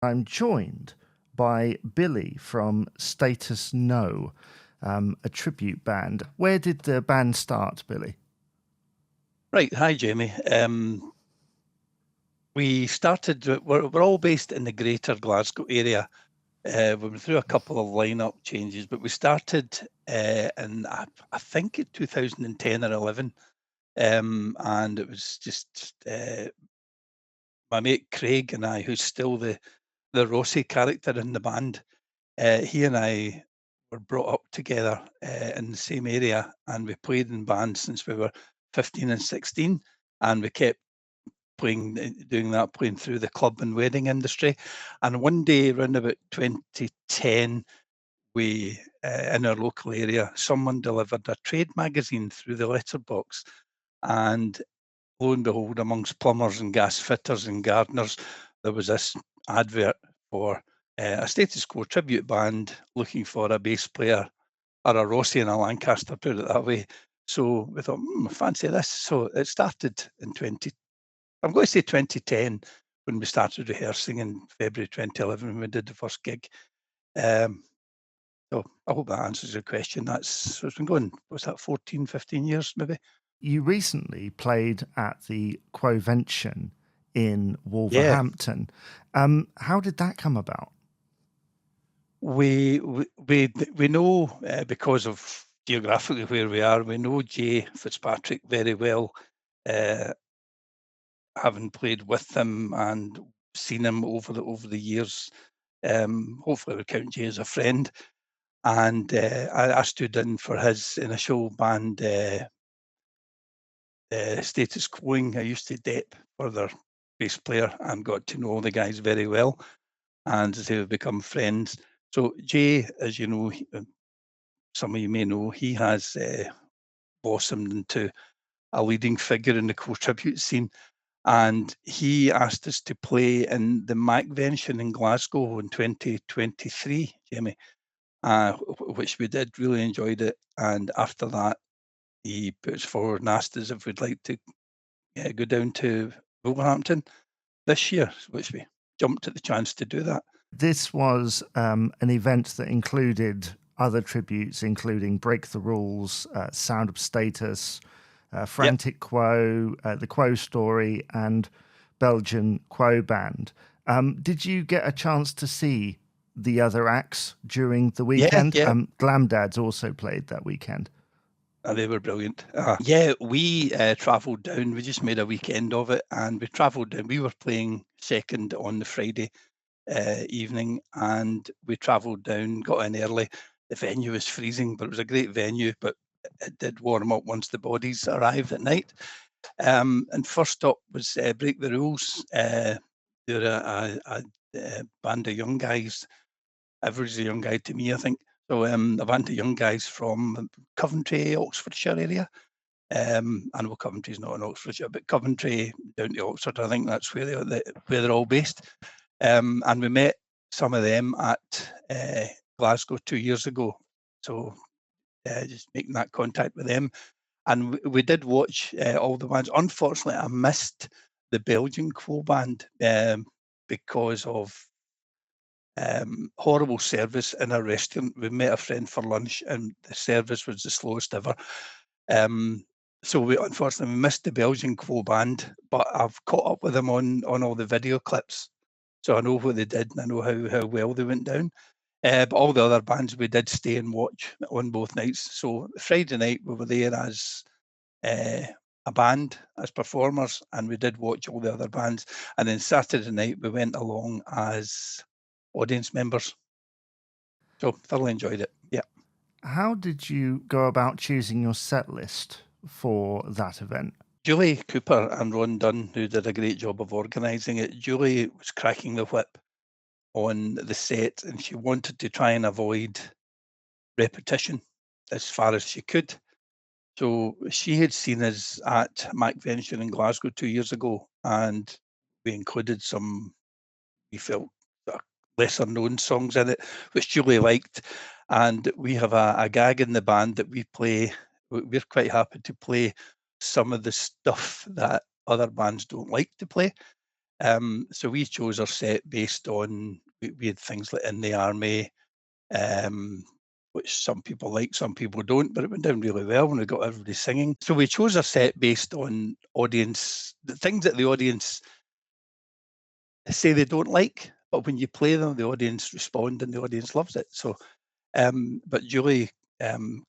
I'm joined by Billy from StatusNo, a tribute band. Where did the band start, Billy? Right. Hi, Jamie. We started, we're all based in the greater Glasgow area. We went through a couple of lineup changes, but we started in, I think, 2010 or 11. And it was just my mate Craig and I, who's still the Rossi character in the band. He and I were brought up together in the same area, and we played in bands since we were 15 and 16, and we kept playing through the club and wedding industry. And one day around about 2010, we in our local area, someone delivered a trade magazine through the letterbox, and lo and behold, amongst plumbers and gas fitters and gardeners, there was this advert for a Status Quo tribute band looking for a bass player, or a Rossi and a Lancaster, put it that way. So we thought, I fancy this. So it started in I'm going to say 2010, when we started rehearsing in February 2011 when we did the first gig. So I hope that answers your question. So it's been going, what's that, 14, 15 years maybe? You recently played at the QuoVention in Yeah. Wolverhampton. How did that come about? We know, because of geographically where we are, we know Jay Fitzpatrick very well, having played with him and seen him over the years. Hopefully we count Jay as a friend. And I stood in for his initial band, Status Quoing. I used to dep for their bass player and got to know the guys very well, and they've become friends. So Jay, as you know, some of you may know, he has blossomed into a leading figure in the co-tribute scene. And he asked us to play in the QuoVention in Glasgow in 2023, Jamie, which we did, really enjoyed it. And after that, he put us forward and asked us if we'd like to go down to Wolverhampton this year, which we jumped at the chance to do that. This was an event that included other tributes, including Break the Rules, Sound of Status, Yep. Frantic Quo, the Quo Story, and Belgian Quo Band. Did you get a chance to see the other acts during the weekend? Yeah. Glamdads also played that weekend. They were brilliant. Yeah, we travelled down. We just made a weekend of it, and we travelled down. We were playing second on the Friday evening, and we travelled down, got in early. The venue was freezing, but it was a great venue, but it did warm up once the bodies arrived at night. And first up was Break the Rules. They're a band of young guys. Average a young guy to me, I think. So a band of young guys from Coventry, Oxfordshire area. I know Coventry's not in Oxfordshire, but Coventry down to Oxford, I think that's where they're all based. And we met some of them at Glasgow 2 years ago. So just making that contact with them. And we did watch all the bands. Unfortunately, I missed the Belgian Quo Band because of horrible service in a restaurant. We met a friend for lunch, and the service was the slowest ever. So we unfortunately missed the Belgian Quo Band, but I've caught up with them on all the video clips, so I know what they did and I know how well they went down. But all the other bands we did stay and watch on both nights. So Friday night we were there as a band, as performers, and we did watch all the other bands. And then Saturday night we went along as audience members. So thoroughly enjoyed it. Yeah. How did you go about choosing your set list for that event? Julie Cooper and Ron Dunn, who did a great job of organising it. Julie was cracking the whip on the set, and she wanted to try and avoid repetition as far as she could. So she had seen us at QuoVention in Glasgow 2 years ago, and we included some, we felt, lesser known songs in it, which Julie liked. And we have a gag in the band that we play. We're quite happy to play some of the stuff that other bands don't like to play. So we chose our set based on, we had things like In the Army, um, which some people like, some people don't, but it went down really well when we got everybody singing. So we chose our set based on audience, the things that the audience say they don't like, but when you play them, the audience respond and the audience loves it. So, but Julie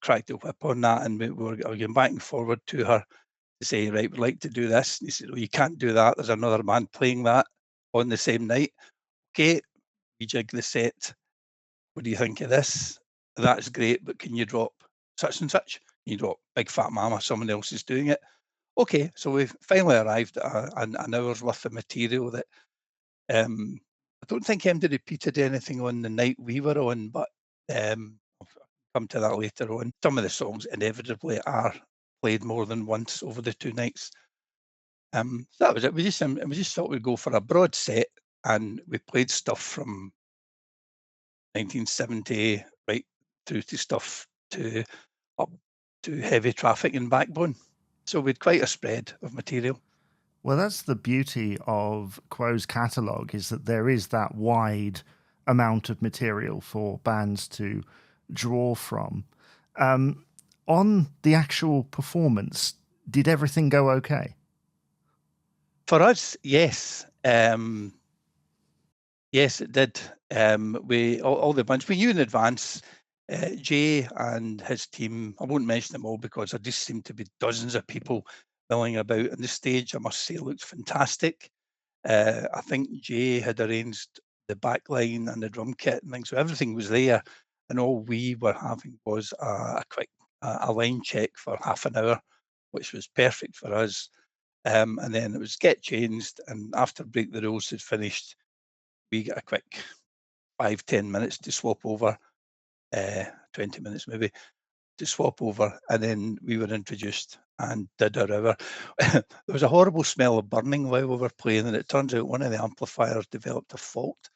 cracked the whip on that, and we were going back and forward to her to say, right, we'd like to do this. And he said, oh, you can't do that. There's another band playing that on the same night. Okay, we jig the set. What do you think of this? That's great, but can you drop such and such? You drop Big Fat Mama, someone else is doing it. Okay, so we finally arrived at an hour's worth of material that I don't think MD repeated anything on the night we were on, but I'll come to that later on. Some of the songs inevitably are played more than once over the 2 nights. So that was it. We just thought we'd go for a broad set, and we played stuff from 1970 right through to stuff to up to Heavy Traffic and Backbone. So we'd quite a spread of material. Well, that's the beauty of Quo's catalogue, is that there is that wide amount of material for bands to draw from. On the actual performance, did everything go okay? For us, yes. Yes, it did. We all the bunch we knew in advance. Jay and his team. I won't mention them all because there just seemed to be dozens of people milling about, and the stage, I must say, looked fantastic. I think Jay had arranged the back line and the drum kit and things, so everything was there, and all we were having was a quick a line check for half an hour, which was perfect for us. And then it was get changed, and after Break the Rules had finished, we got a quick 5-10 minutes to swap over, 20 minutes maybe, to swap over, and then we were introduced and did our hour. There was a horrible smell of burning while we were playing, and it turns out one of the amplifiers developed a fault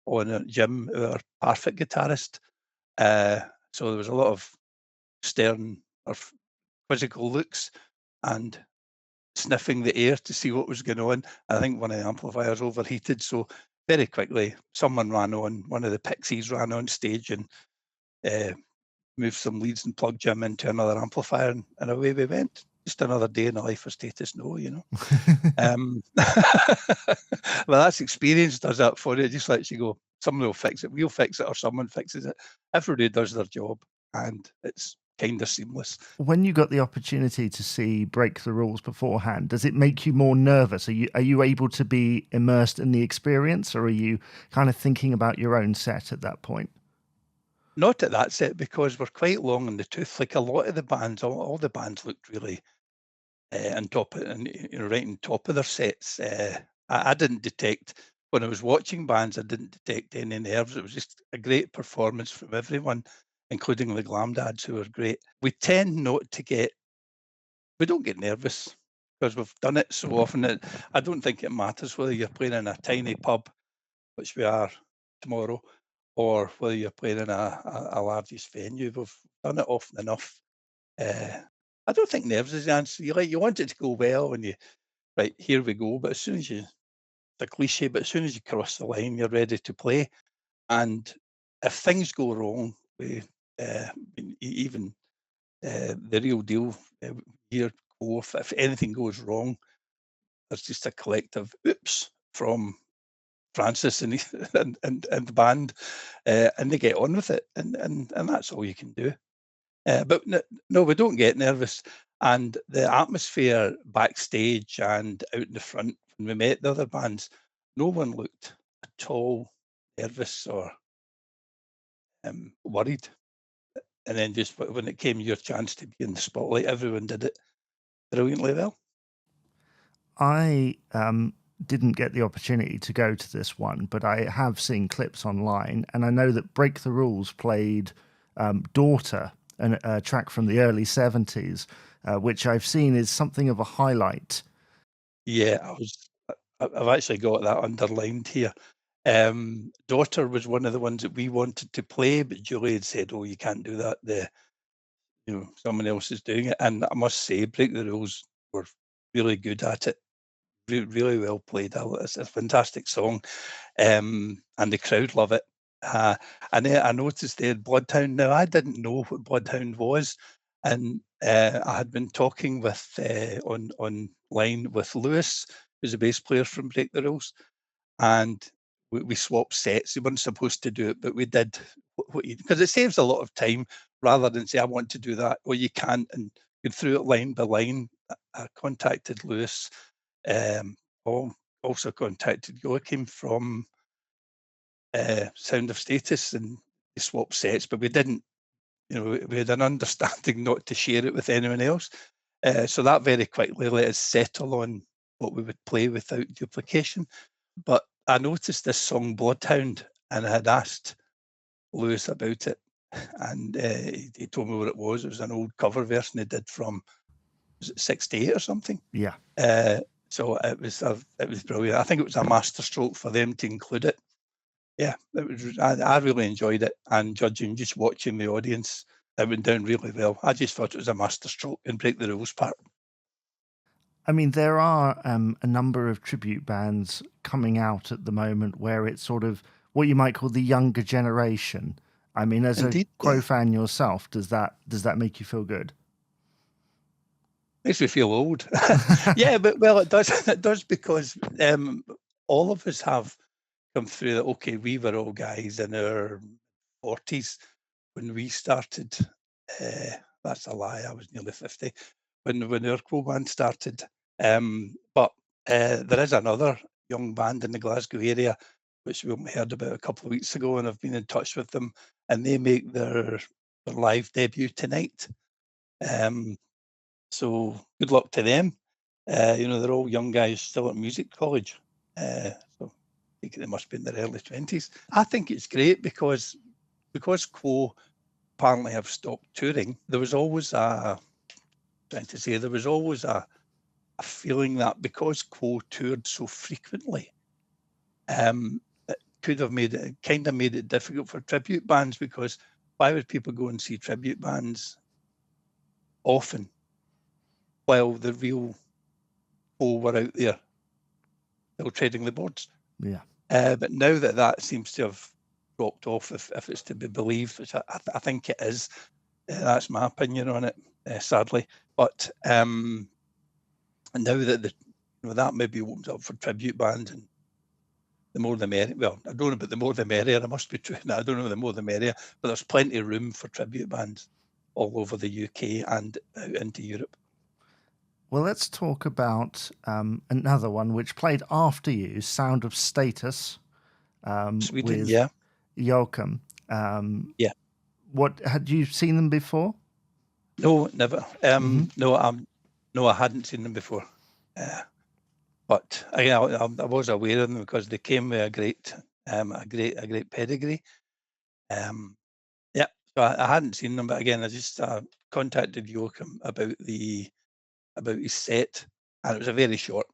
on Jim, our perfect guitarist. So there was a lot of stern or quizzical looks and sniffing the air to see what was going on. I think one of the amplifiers overheated, so very quickly someone ran on, one of the pixies ran on stage and moved some leads and plugged Jim into another amplifier, and away we went. Just another day in the life of StatusNo, you know. Well, that's experience does that for you. It just lets you go, someone will fix it, we'll fix it, or someone fixes it. Everybody does their job, and it's kind of seamless. When you got the opportunity to see Break the Rules beforehand, does it make you more nervous? Are you able to be immersed in the experience, or are you kind of thinking about your own set at that point? Not at that set, because we're quite long in the tooth. Like a lot of the bands, all the bands looked really on top of, and you know, right on top of their sets. I didn't detect, when I was watching bands, I didn't detect any nerves. It was just a great performance from everyone, including the Glamdads, who were great. We tend not to get, we don't get nervous because we've done it so often that I don't think it matters whether you're playing in a tiny pub, which we are tomorrow, or whether you're playing in a largest venue. We've done it often enough. I don't think nerves is the answer. You want it to go well, and you, right, here we go. But as soon as you, the cliche, but as soon as you cross the line, you're ready to play. And if things go wrong, we even the real deal here, if anything goes wrong, there's just a collective oops from Francis and and the band, and they get on with it, and that's all you can do. But no, we don't get nervous. And the atmosphere backstage and out in the front when we met the other bands, no one looked at all nervous or worried. And then just when it came your chance to be in the spotlight, everyone did it brilliantly well. I didn't get the opportunity to go to this one, but I have seen clips online, and I know that Break the Rules played Daughter, a track from the early 70s, which I've seen is something of a highlight. Yeah, I've actually got that underlined here. Daughter was one of the ones that we wanted to play, but Julie had said, "Oh, you can't do that. Someone else is doing it." And I must say, Break the Rules were really good at it. really well played. It's a fantastic song, and the crowd love it. And then I noticed there Bloodhound. Now, I didn't know what Bloodhound was, and I had been talking with online with Lewis, who's a bass player from Break the Rules, and we swapped sets. We weren't supposed to do it, but we did, because it saves a lot of time rather than say, I want to do that, or you can't, and go through it line by line. I contacted Lewis, also contacted Joachim from Sound of Status, and we swapped sets, but we didn't, we had an understanding not to share it with anyone else. So that very quickly let us settle on what we would play without duplication. But I noticed this song Bloodhound, and I had asked Lewis about it, and he told me what it was. It was an old cover version he did from, was it 68 or something? Yeah. So it was brilliant. I think it was a masterstroke for them to include it. Yeah, I really enjoyed it, and judging, just watching the audience, it went down really well. I just thought it was a masterstroke in Break the Rules part. I mean, there are a number of tribute bands coming out at the moment where it's sort of what you might call the younger generation. I mean, as Indeed, a Quo fan yourself, does that make you feel good? Makes me feel old. Yeah, but well, it does. It does, because all of us have come through that. Okay, we were all guys in our 40s when we started. That's a lie. I was nearly 50 when our Quo Band started. But there is another young band in the Glasgow area, which we heard about a couple of weeks ago, and I've been in touch with them, and they make their live debut tonight. So good luck to them. They're all young guys still at music college. So I think they must be in their early 20s. I think it's great because Quo apparently have stopped touring. There was always a feeling that because Quo toured so frequently, it could have made it difficult for tribute bands, because why would people go and see tribute bands often while the real Quo were out there still trading the boards? Yeah. But now that seems to have dropped off, if it's to be believed, which I think it is. That's my opinion on it, sadly. But now that that maybe opens up for tribute bands, and the more the merrier. Well, I don't know about the more the merrier. I must be true. No, I don't know the more the merrier. But there's plenty of room for tribute bands all over the UK and out into Europe. Well, let's talk about another one which played after you, Sound of Status, Sweden, with yeah. Joachim. Yeah. What, had you seen them before? No, never. No, I hadn't seen them before. But I was aware of them because they came with a great pedigree. Yeah, so I hadn't seen them, but again, I just contacted Joachim about his set, and it was a very short,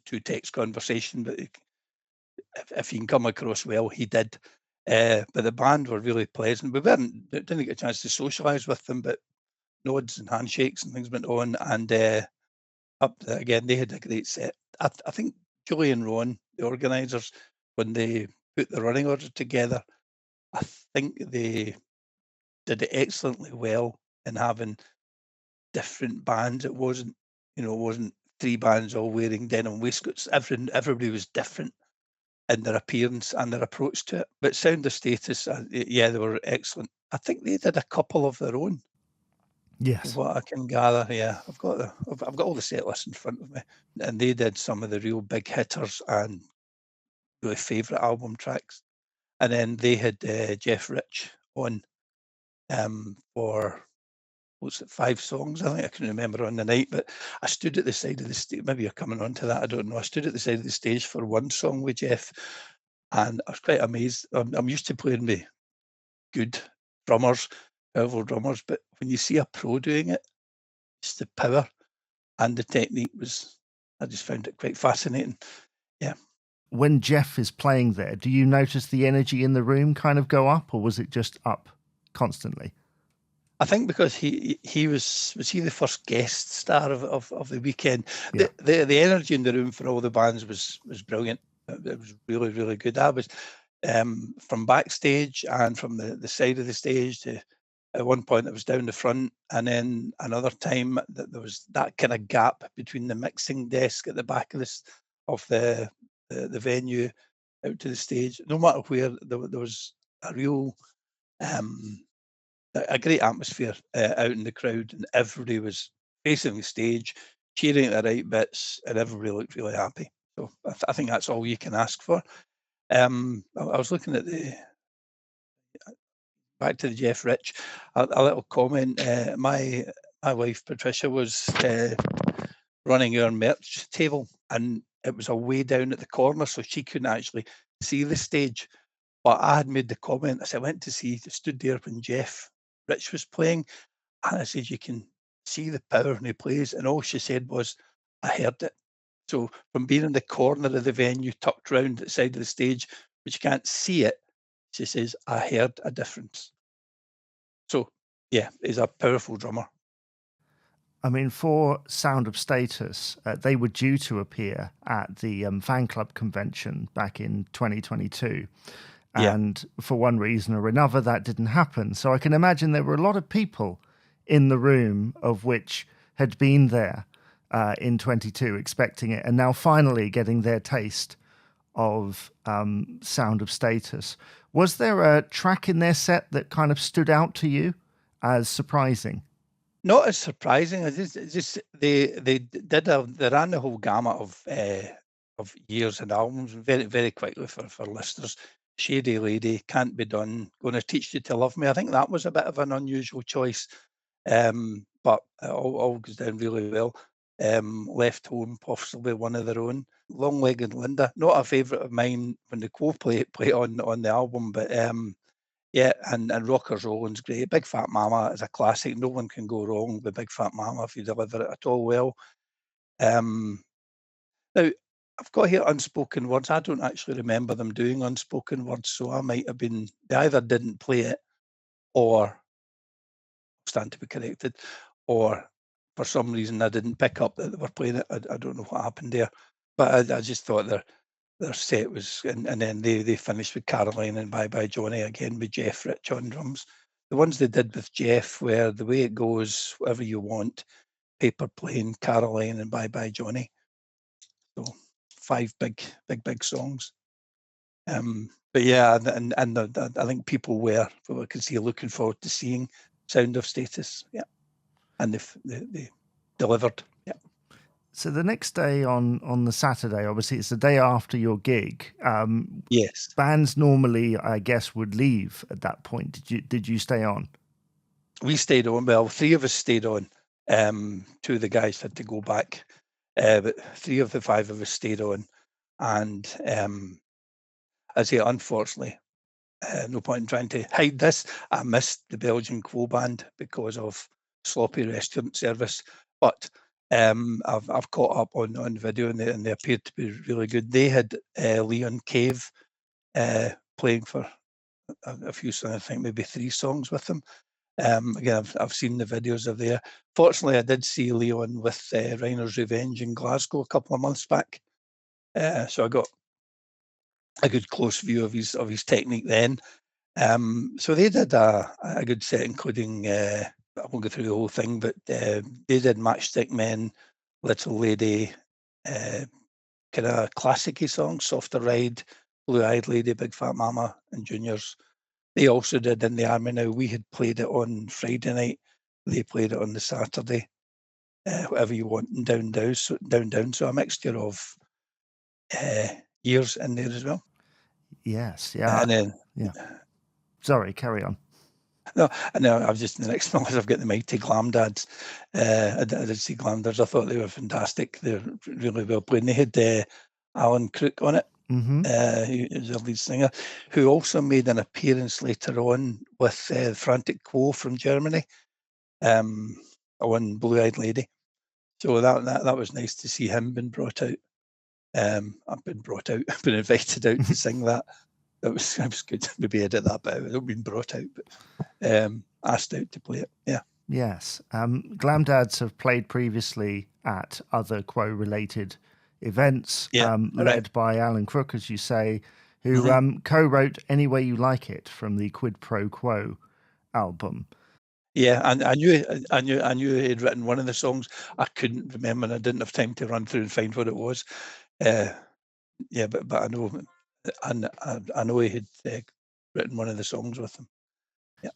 2-text conversation. But if he can come across well, he did. But the band were really pleasant. We didn't get a chance to socialise with them, but nods and handshakes and things went on, and again, they had a great set. I think Julie and Ron, the organisers, when they put the running order together, I think they did it excellently well in having different bands. It wasn't 3 bands all wearing denim waistcoats. Everybody was different in their appearance and their approach to it. But Sound of Status, yeah, they were excellent. I think they did a couple of their own. Yes. What I can gather, yeah, I've got all the set lists in front of me, and they did some of the real big hitters and really favourite album tracks. And then they had Jeff Rich on for, what's it, 5 songs, I think. I can remember on the night, but I stood at the side of the stage. Maybe you're coming on to that, I don't know. I stood at the side of the stage for one song with Jeff, and I was quite amazed. I'm used to playing with good drummers, powerful drummers, but when you see a pro doing it, just the power and the technique I just found it quite fascinating. Yeah. When Jeff is playing there, do you notice the energy in the room kind of go up, or was it just up constantly? I think because he was he the first guest star of the weekend. Yeah. The energy in the room for all the bands was brilliant. It was really, really good. I was from backstage and from the side of the stage to, at one point I was down the front, and then another time that there was that kind of gap between the mixing desk at the back of the venue out to the stage. No matter where, there was a real a great atmosphere out in the crowd, and everybody was facing the stage, cheering at the right bits, and everybody looked really happy. So I think that's all you can ask for. I was looking at back to the Jeff Rich, a little comment. My wife Patricia was running our merch table, and it was away down at the corner, so she couldn't actually see the stage. But I had made the comment. I said, I went to see, stood there when Jeff Rich was playing, and I said, you can see the power when he plays. And all she said was, I heard it. So from being in the corner of the venue, tucked round at the side of the stage, but you can't see it, she says, I heard a difference. So yeah, he's a powerful drummer. I mean, for Sound of Status, they were due to appear at the fan club convention back in 2022. And for one reason or another, that didn't happen. So I can imagine there were a lot of people in the room of which had been there in 22 expecting it, and now finally getting their taste of Sound of Status. Was there a track in their set that kind of stood out to you as surprising? Not as surprising. It's just they ran the whole gamut of years and albums very, very quickly for listeners. Shady Lady, Can't Be Done, Gonna Teach You to Love Me. I think that was a bit of an unusual choice, but it all goes down really well. Left Home, possibly one of their own. Long Legged Linda, not a favourite of mine when the Quo play on the album, but yeah, and Rockers Rolling's great. Big Fat Mama is a classic. No one can go wrong with Big Fat Mama if you deliver it at all well. Now, I've got here Unspoken Words. I don't actually remember them doing Unspoken Words, so I might have been, they either didn't play it or stand to be corrected, or for some reason I didn't pick up that they were playing it. I don't know what happened there, but I just thought their set was, and then they finished with Caroline and Bye Bye Johnny again with Jeff Rich on drums. The ones they did with Jeff were The Way It Goes, Whatever You Want, Paper Plane, Caroline and Bye Bye Johnny. So 5 big songs. But yeah, and I think people were, from what I can see, looking forward to seeing Sound of Status. Yeah, and they delivered. Yeah. So the next day on the Saturday, obviously it's the day after your gig. Yes. Bands normally, I guess, would leave at that point. Did you stay on? We stayed on. Well, 3 of us stayed on. 2 of the guys had to go back, but 3 of the 5 of us stayed on. And I say, unfortunately, no point in trying to hide this, I missed the Belgian Quo Band because of sloppy restaurant service. But I've caught up on video, and they appeared to be really good. They had Leon Cave playing for a few songs, I think maybe 3 songs with them. Again, I've seen the videos of there. Fortunately, I did see Leon with Reiner's Revenge in Glasgow a couple of months back, so I got a good close view of his technique then. So they did a good set, including I won't go through the whole thing, but they did Matchstick Men, Little Lady, kind of classic-y songs, Softer Ride, Blue Eyed Lady, Big Fat Mama, and Juniors. They also did In the Army Now. We had played it on Friday night. They played it on the Saturday. Whatever You Want, and Down Down. So a mixture of years in there as well. Yes, yeah. And then, yeah. Sorry, carry on. No, I was just, the next one was I've got the mighty Glamdads. I did see Glamdads. I thought they were fantastic. They're really well played. And they had Alan Crook on it, Mm-hmm. who is a lead singer, who also made an appearance later on with Frantic Quo from Germany, on Blue Eyed Lady. So that was nice to see him being brought out. I've been brought out, been invited out to sing that. That was good. Maybe edit that bit out. It had been brought out, but asked out to play it. Yeah. Yes. Glamdads have played previously at other Quo-related events, Yeah. led by Alan Crook, as you say, who Mhm. co-wrote Any Way You Like It from the Quid Pro Quo album. Yeah, and I knew he'd written one of the songs. I couldn't remember, and I didn't have time to run through and find what it was. Yeah, but I know, and I know he had written one of the songs with them. Yeah.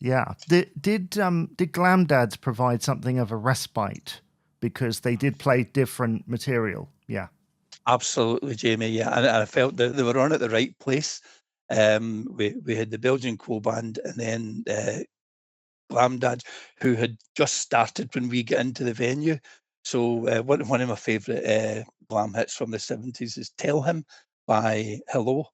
Yeah. Did Glamdads provide something of a respite because they did play different material? Yeah. Absolutely, Jamie. Yeah, and I felt that they were on at the right place. We had the Belgian Quo Band, and then Glamdads, who had just started when we get into the venue. So one of my favourite glam hits from the 70s is "Tell Him" by Hello,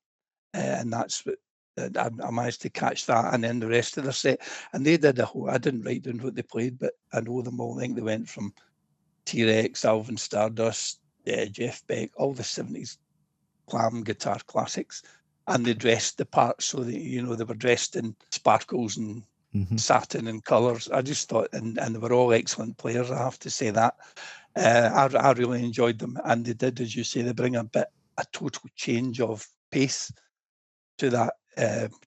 and that's what I managed to catch that, and then the rest of their set. And they did a whole. I didn't write down what they played, but I know them all. I think they went from T-Rex, Alvin Stardust, Jeff Beck, all the 70s glam guitar classics, and they dressed the part so that they were dressed in sparkles and satin and colours. I just thought, and they were all excellent players. I have to say that. I really enjoyed them, and they did, as you say, they bring a total change of pace to that,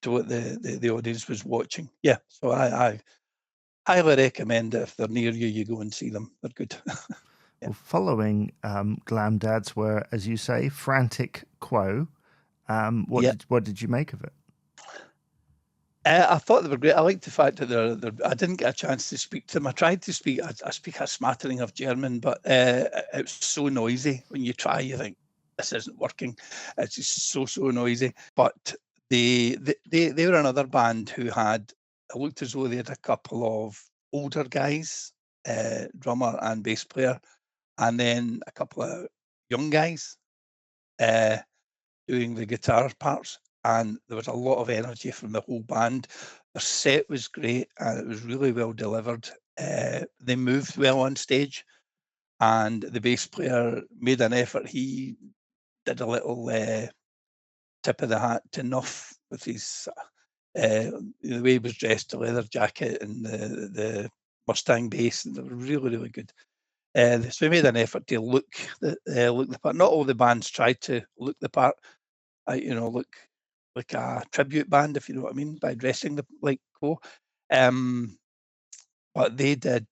to what the audience was watching. Yeah, so I highly recommend it. If they're near you, you go and see them. They're good. Yeah. Well, following Glamdads were, as you say, Frantic Quo. What did you make of it? I thought they were great. I liked the fact that I didn't get a chance to speak to them. I tried to speak. I speak a smattering of German, but it's so noisy. When you try, you think this isn't working. It's just so noisy. But they were another band who had. It looked as though they had a couple of older guys, drummer and bass player, and then a couple of young guys doing the guitar parts. And there was a lot of energy from the whole band. Their set was great, and it was really well delivered. They moved well on stage, and the bass player made an effort. He did a little tip of the hat to Nuff with his the way he was dressed, the leather jacket and the Mustang bass, and they were really good. So we made an effort to look the part. Not all the bands tried to look the part. Look like a tribute band, if you know what I mean, by dressing like Quo. But they did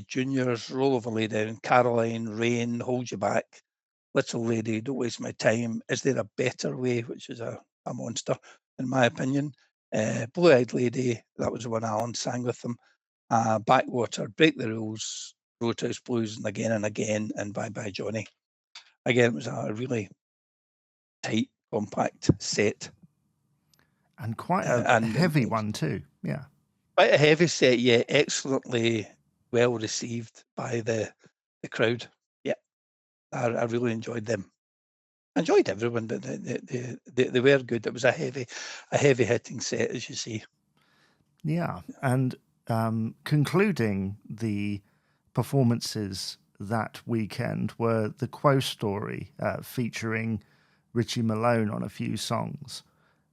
Juniors, Roll Over Lay Down, Caroline, Rain, Hold You Back, Little Lady, Don't Waste My Time, Is There a Better Way, which is a monster, in my opinion. Blue Eyed Lady, that was the one Alan sang with them. Backwater, Break the Rules, Roadhouse Blues, and Again, and Bye Bye Johnny. Again, it was a really tight, compact set. And quite a heavy one too. Yeah. Quite a heavy set, yeah. Excellently well received by the crowd. Yeah, I really enjoyed them. I enjoyed everyone, but they were good. It was a heavy hitting set, as you see. Yeah. And concluding the performances that weekend were the Quo Story, featuring Richie Malone on a few songs.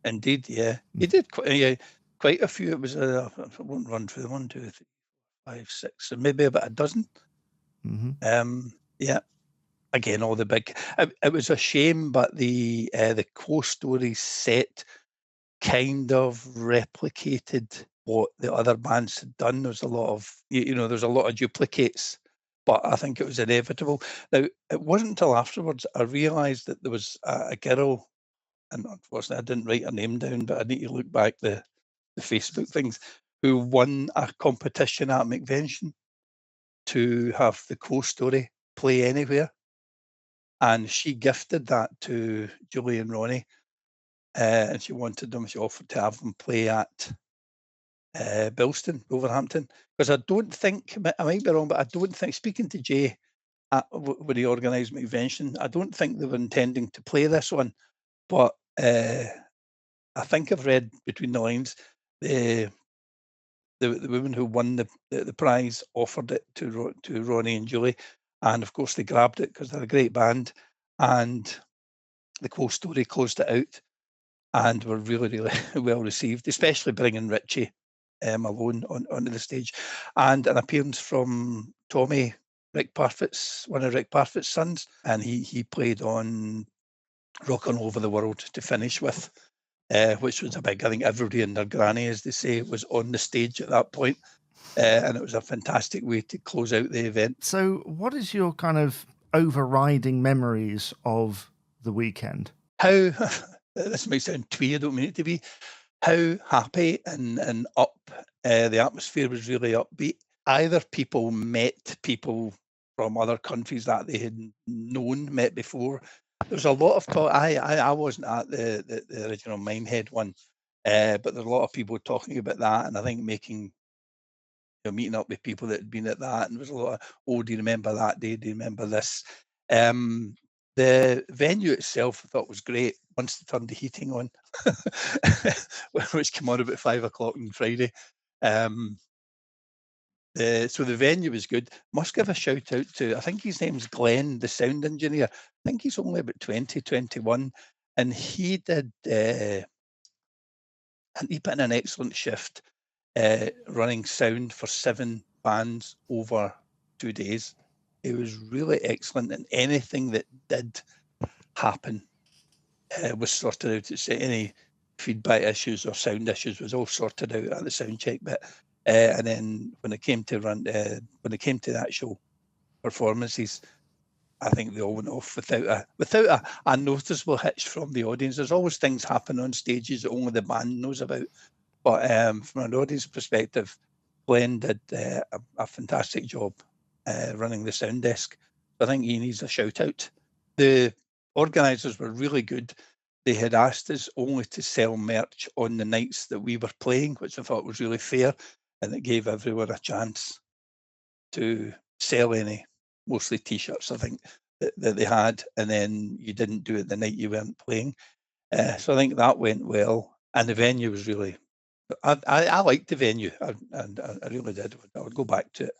Indeed, yeah. He did quite a few. It was I won't run through the 1, 2, 3, 4, 5, 6, so maybe about a dozen. Yeah. Again, all the big. It was a shame, but the Quo Story set kind of replicated what the other bands had done. There's a lot of there's a lot of duplicates, but I think it was inevitable. Now, it wasn't until afterwards I realised that there was a girl, and unfortunately I didn't write her name down, but I need to look back the Facebook things, who won a competition at McVention to have the Quo Story play anywhere. And she gifted that to Julie and Ronnie, and she offered to have them play at Bilston, Wolverhampton. Because I don't think, I might be wrong, but I don't think, speaking to Jay when he organised McVention, I don't think they were intending to play this one. But I think I've read between the lines, the woman who won the prize offered it to Ronnie and Julie, and of course they grabbed it because they're a great band, and the Quo Story closed it out. and were really, really well received, especially bringing Richie alone onto the stage, and an appearance from Tommy, Rick Parfitt's, one of Rick Parfitt's sons, and he played on Rockin' Over the World to finish with, which was a big, I think everybody and their granny, as they say, was on the stage at that point, and it was a fantastic way to close out the event. So what is your kind of overriding memories of the weekend? How, this might sound twee, I don't mean it to be, how happy and up the atmosphere was, really upbeat. Either people met people from other countries that they had met before. There was a lot of talk. I wasn't at the original Minehead one, but there's a lot of people talking about that, and I think meeting up with people that had been at that, and there was a lot of, oh, do you remember that day? Do you remember this? The venue itself I thought was great once they turned the heating on, which came on about 5 o'clock on Friday. So the venue was good. Must give a shout out to, I think his name's Glenn, the sound engineer. I think he's only about 20, 21, and he did, and he put in an excellent shift running sound for 7 bands over 2 days. It was really excellent, and anything that did happen was sorted out. It's any feedback issues or sound issues was all sorted out at the sound check bit. And then when it came to the actual performances, I think they all went off without a noticeable hitch from the audience. There's always things happen on stages that only the band knows about, but from an audience perspective, Glenn did a fantastic job running the sound desk. I think he needs a shout out. The organisers were really good. They had asked us only to sell merch on the nights that we were playing, which I thought was really fair, and it gave everyone a chance to sell any, mostly T-shirts, I think, that they had, and then you didn't do it the night you weren't playing. So I think that went well, and the venue was really, I liked the venue, and I really did. I would go back to it.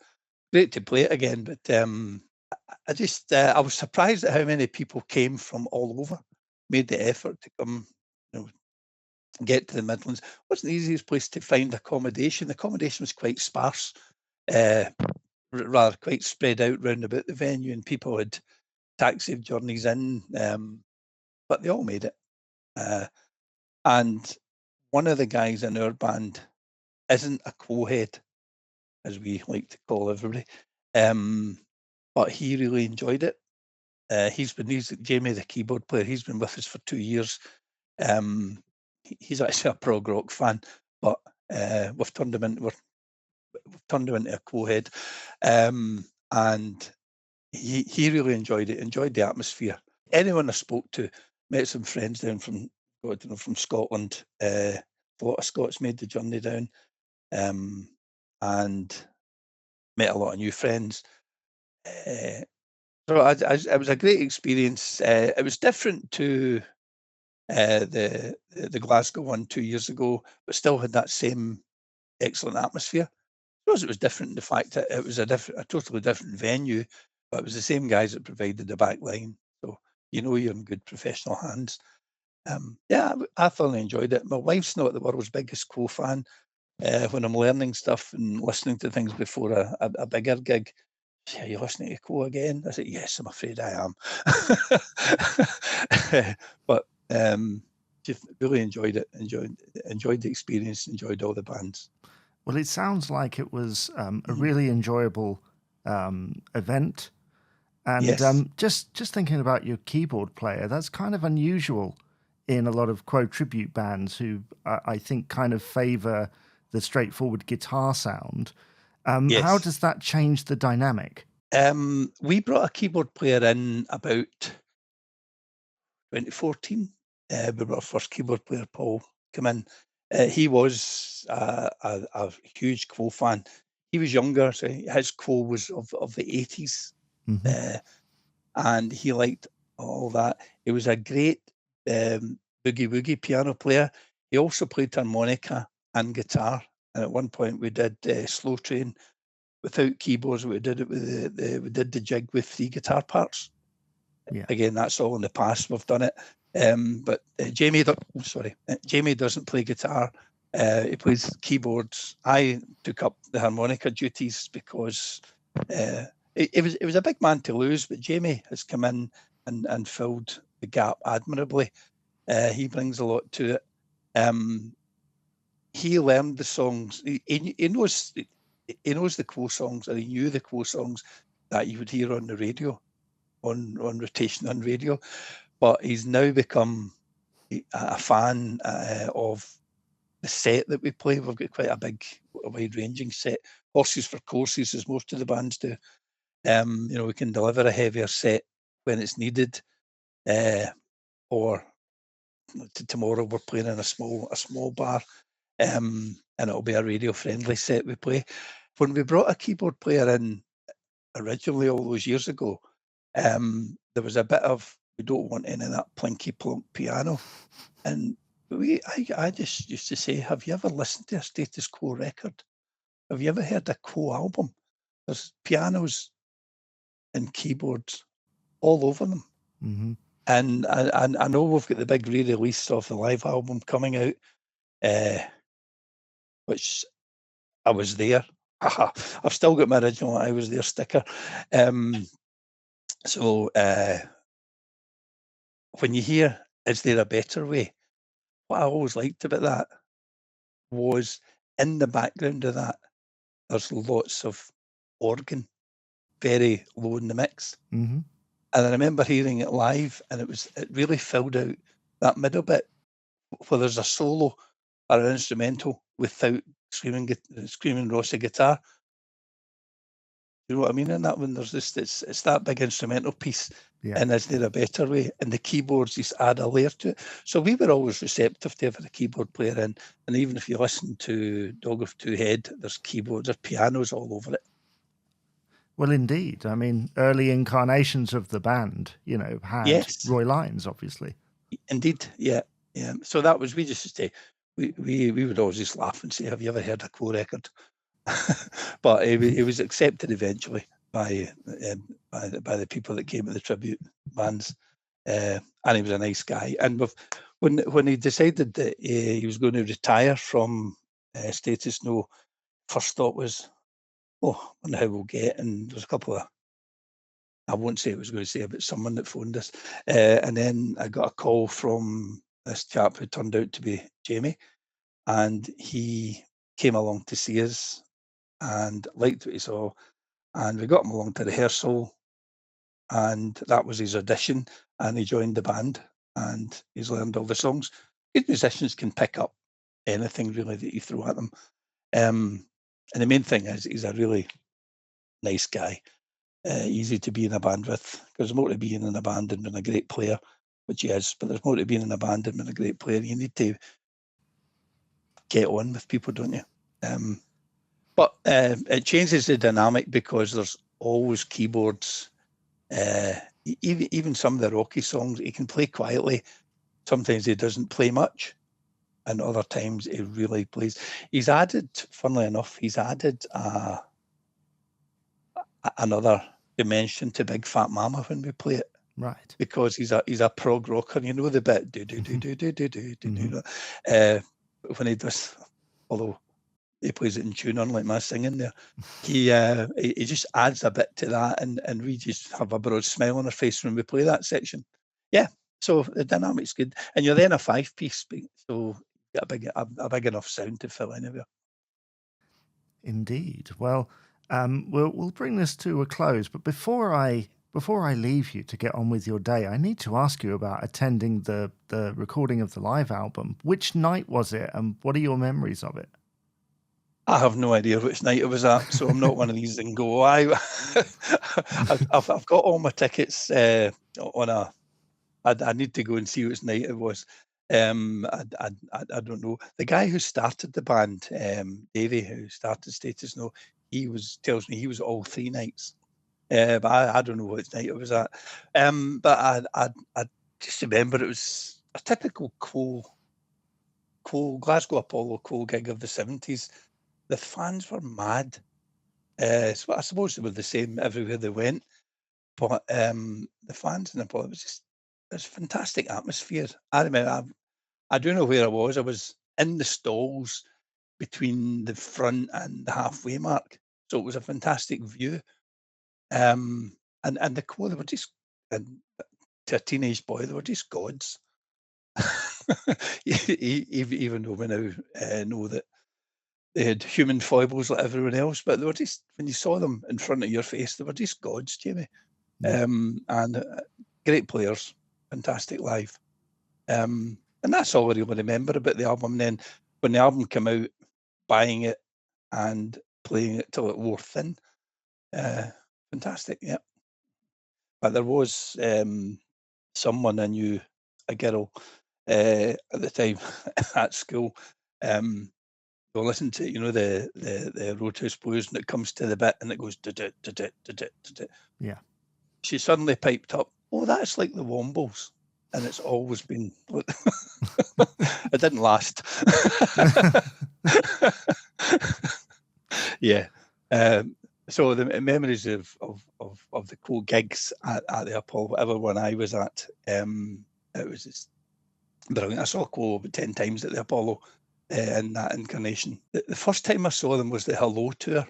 Great to play it again, but I was surprised at how many people came from all over, made the effort to come, get to the Midlands. It wasn't the easiest place to find accommodation. The accommodation was quite sparse, rather quite spread out round about the venue, and people had taxi journeys in, but they all made it. And one of the guys in our band isn't a Quo head, as we like to call everybody, but he really enjoyed it. He's Jamie, the keyboard player. He's been with us for 2 years. He's actually a prog rock fan, but we've turned him into a Quo head, and he really enjoyed it. Enjoyed the atmosphere. Anyone I spoke to, met some friends down from Scotland. A lot of Scots made the journey down, and met a lot of new friends. So it was a great experience. It was different to the Glasgow one 2 years ago, but still had that same excellent atmosphere. I suppose it was different in the fact that it was a totally different venue, but it was the same guys that provided the back line. So you're in good professional hands. Yeah, I thoroughly enjoyed it. My wife's not the world's biggest Quo fan. When I'm learning stuff and listening to things before a bigger gig, are you listening to Quo again? I said, yes, I'm afraid I am. But just really enjoyed it, enjoyed the experience, enjoyed all the bands. Well, it sounds like it was a really enjoyable event. And yes. Just thinking about your keyboard player, that's kind of unusual in a lot of Quo tribute bands who I think kind of favour the straightforward guitar sound. Yes. How does that change the dynamic? We brought a keyboard player in about 2014. We brought our first keyboard player, Paul, come in. He was a huge Quo fan. He was younger, so his Quo was of the 80s. And he liked all that. He was a great boogie woogie piano player. He also played harmonica and guitar. And at one point we did Slow Train without keyboards. We did it with we did the jig with 3 guitar parts. Yeah. Again, that's all in the past. We've done it. But Jamie doesn't play guitar. He plays keyboards. I took up the harmonica duties because it was a big man to lose, but Jamie has come in and filled the gap admirably. He brings a lot to it. He learned the songs. He knows the Quo songs, and he knew the Quo songs that you would hear on the radio, on rotation on radio. But he's now become a fan of the set that we play. We've got quite a wide-ranging set. Horses for courses, as most of the bands do. We can deliver a heavier set when it's needed, or tomorrow we're playing in a small bar, and it'll be a radio-friendly set we play. When we brought a keyboard player in originally all those years ago, there was a bit of, we don't want any of that plinky plonk piano, and I just used to say, have you ever listened to a Status Quo record? Have you ever heard a Quo album? There's pianos and keyboards all over them. Mm-hmm. And I know we've got the big re-release of the live album coming out, which I was there. I've still got my original I was there sticker. So when you hear, is there a better way? What I always liked about that was, in the background of that, there's lots of organ, very low in the mix. Mm-hmm. And I remember hearing it live, and it really filled out that middle bit where there's a solo or an instrumental without screaming Rossi guitar. You know what I mean? In that one, there's this, it's that big instrumental piece, and is there a better way? And the keyboards just add a layer to it. So we were always receptive to having a keyboard player in, and even if you listen to Dog of Two Head, there's keyboards, there's pianos all over it. Well, indeed. I mean, early incarnations of the band, had Roy Lyons, obviously. Indeed, yeah. So that was, we just say, we would always just laugh and say, have you ever heard a Quo record? But it was accepted eventually by the people that came to the tribute bands, and he was a nice guy. And when he decided that he was going to retire from StatusNo, first thought was, I wonder how we'll get. And there's a couple of, I won't say what I was going to say about someone that phoned us, and then I got a call from this chap who turned out to be Jamie, and he came along to see us and liked what he saw, and we got him along to rehearsal, and that was his audition, and he joined the band, and he's learned all the songs. Good musicians can pick up anything really that you throw at them, and the main thing is he's a really nice guy, easy to be in a band with. There's more to being in a band than being a great player, which he is, but there's more to being in a band than being a great player. You need to get on with people, don't you? But it changes the dynamic because there's always keyboards. Even some of the rocky songs, he can play quietly. Sometimes he doesn't play much, and other times he really plays. He's added, funnily enough, another dimension to Big Fat Mama when we play it. Right. Because he's a prog rocker, the bit do do do do do do do do. When he does, although he plays it in tune, unlike my singing there. He just adds a bit to that, and we just have a broad smile on our face when we play that section. Yeah, so the dynamic's good, and you're then a 5-piece, so you get a big enough sound to fill anywhere. Indeed. Well, we'll bring this to a close, but before I leave you to get on with your day, I need to ask you about attending the recording of the live album. Which night was it, and what are your memories of it? I have no idea which night it was at, so I'm not one of these that can go. I've got all my tickets on a. I need to go and see which night it was. I don't know. The guy who started the band, Davey, who started StatusNo, tells me he was all 3 nights. But I don't know which night it was at. But I just remember it was a typical Quo Glasgow Apollo Quo gig of the 70s. The fans were mad. So I suppose they were the same everywhere they went. But the fans in Apollo, it was just it's fantastic atmosphere. I remember, I don't know where I was. I was in the stalls between the front and the halfway mark, so it was a fantastic view. And the Quo, they were just, and to a teenage boy, they were just gods. Even though we now know that they had human foibles like everyone else, but they were just, when you saw them in front of your face, they were just gods, Jamie. Yeah. And great players, fantastic live. And that's all I really remember about the album. And then when the album came out, buying it and playing it till it wore thin, fantastic, yeah. But there was someone I knew, a girl, at the time at school. We'll listen to, you know, the Roadhouse Blues, and it comes to the bit and it goes da-da, da-da, da-da, da-da. Yeah. She suddenly piped up, "Oh, that's like the Wombles." And it's always been, it didn't last. Yeah. So the memories of the Quo gigs at the Apollo, whatever one I was at, it was just brilliant. I saw Quo about 10 times at the Apollo in that incarnation. The first time I saw them was the Hello tour,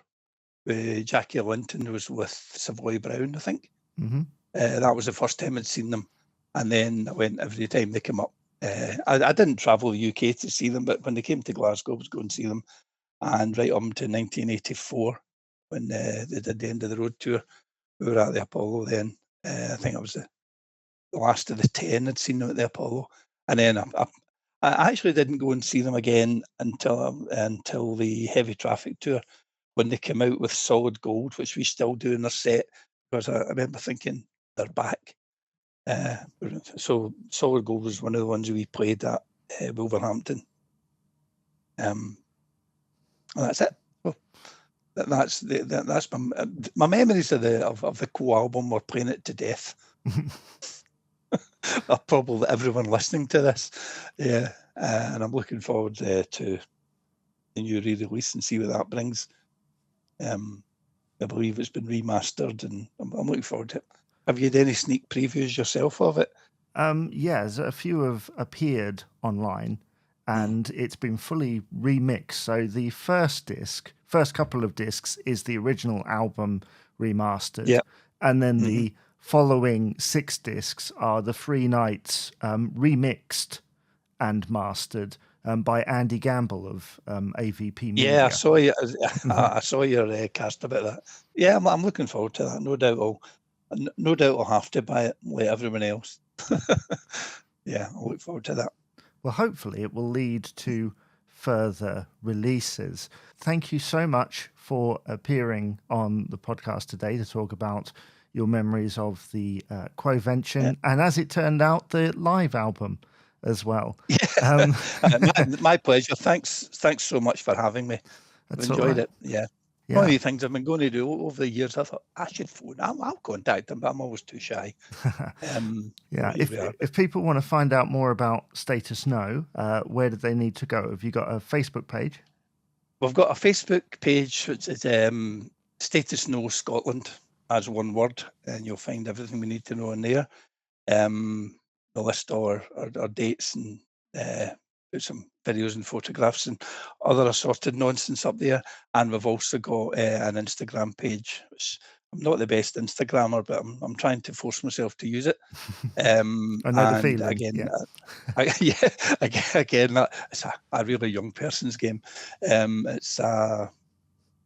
where Jackie Linton was with Savoy Brown, I think. Mm-hmm. That was the first time I'd seen them. And then I went every time they came up. I didn't travel the UK to see them, but when they came to Glasgow, I was going to see them. And right up to 1984, when they did the End of the Road tour, we were at the Apollo then. I think I was the last of the 10 I'd seen them at the Apollo. And then I actually didn't go and see them again until the Heavy Traffic tour, when they came out with Solid Gold, which we still do in their set, because I remember thinking, they're back. So Solid Gold was one of the ones we played at Wolverhampton. And that's it. Well, that's my memories of the Quo album. We're playing it to death. Probably everyone listening to this, yeah. And I'm looking forward to the new re-release and see what that brings. I believe it's been remastered, and I'm looking forward to it. Have you had any sneak previews yourself of it? Yes, a few have appeared online, and it's been fully remixed. So the first couple of discs, is the original album remastered, Yeah. and then the following 6 discs are the Free Nights remixed and mastered by Andy Gamble of AVP Media. Yeah, I saw your cast about that. Yeah, I'm looking forward to that. No doubt I'll have to buy it like everyone else. Yeah, I'll look forward to that. Well, hopefully it will lead to further releases. Thank you so much for appearing on the podcast today to talk about your memories of the QuoVention, and as it turned out, the live album as well. Yeah. My pleasure. Thanks so much for having me. I've enjoyed it. Yeah. One of the things I've been going to do over the years, I thought I should phone. I'll contact them, but I'm always too shy. Yeah. If people want to find out more about StatusNo, where do they need to go? Have you got a Facebook page? We've got a Facebook page, which is StatusNo Scotland, as one word, and you'll find everything we need to know in there. We'll list all our dates and put some videos and photographs and other assorted nonsense up there. And we've also got an Instagram page, which I'm not the best Instagrammer, but I'm trying to force myself to use it. I know the feeling. Again, again, it's a really young person's game. It's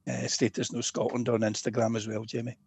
StatusNo Scotland on Instagram as well, Jamie.